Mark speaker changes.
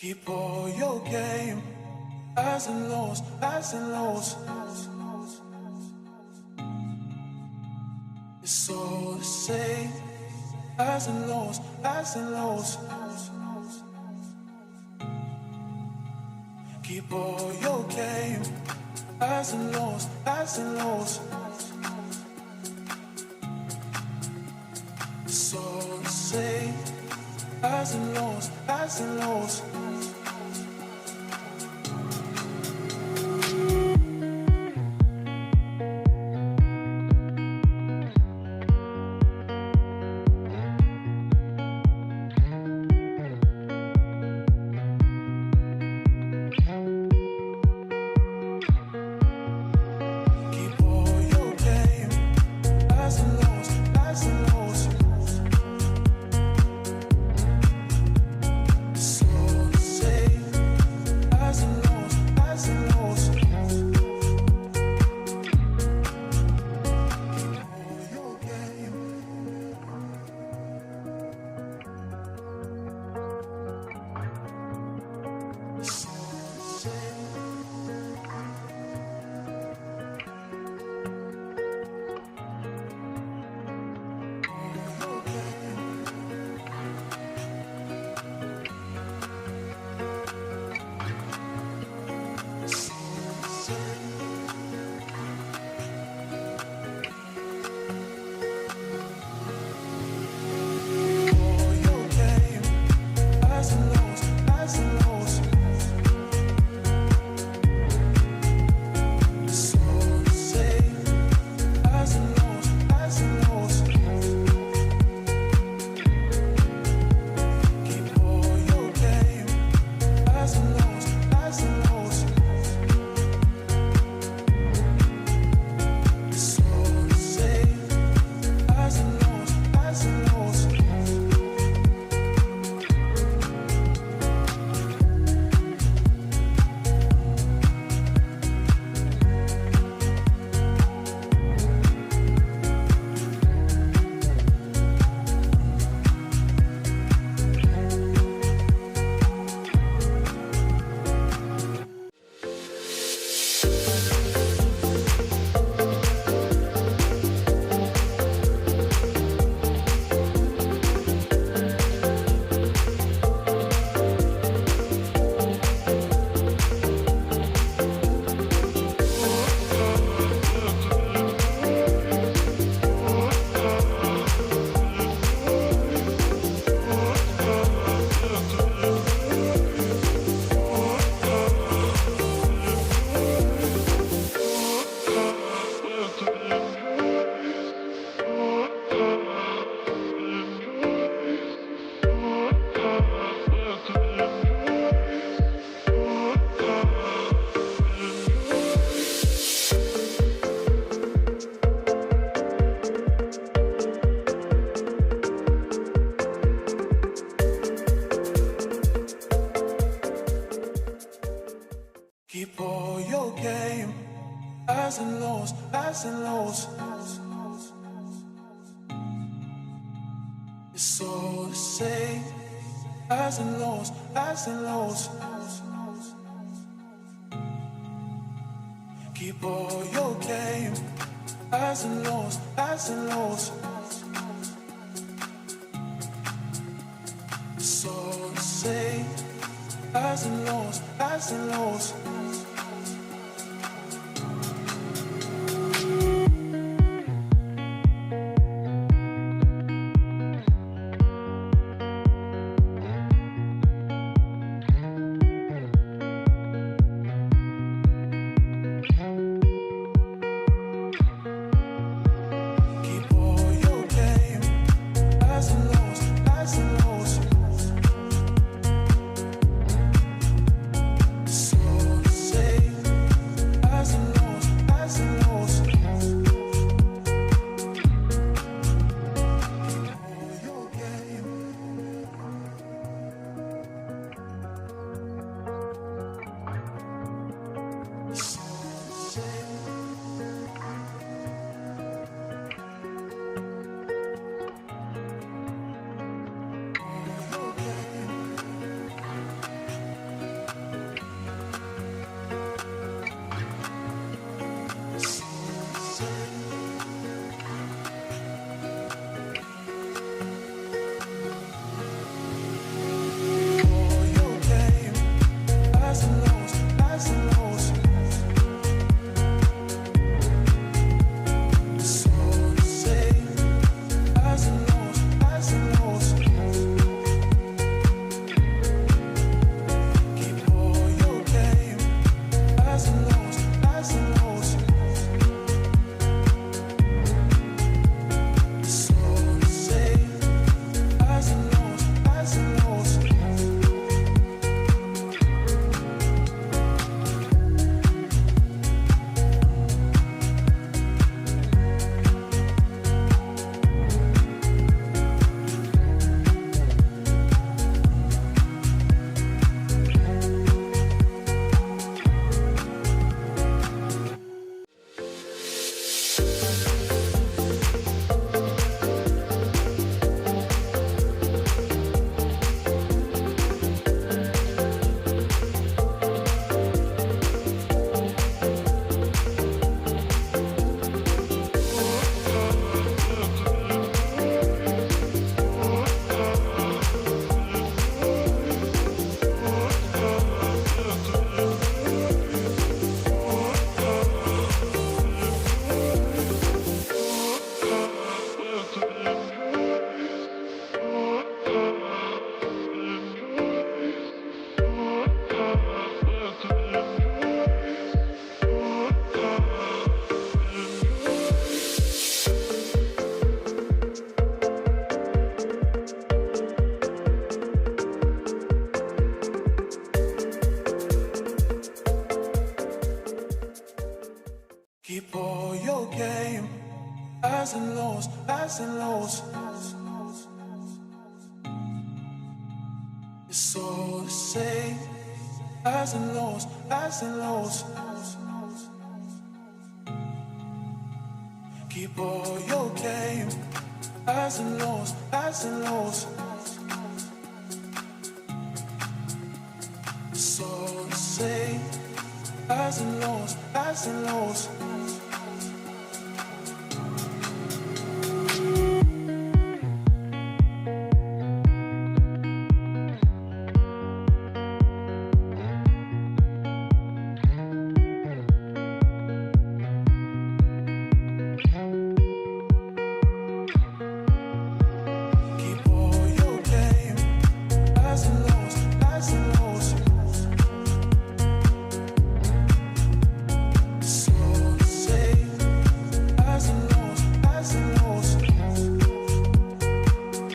Speaker 1: Keep all your game, highs and lows, highs and lows. It's all the same, highs and lows, highs and lows. Keep all your game, highs and lows, highs and lows. It's all the same, highs and lows, highs and lows. Keep all your game, highs and lows, highs and lows. It's all the same, highs and lows, highs and lows. Keep all your game, highs and lows, highs and lows. It's all the same, highs and lows, highs and lows. So Keep all your game, highs and lows, highs and lows. It's all the same, highs and lows, highs and lows. Keep all your game, highs and lows, highs and lows. It's all the same, highs and lows, highs and lows.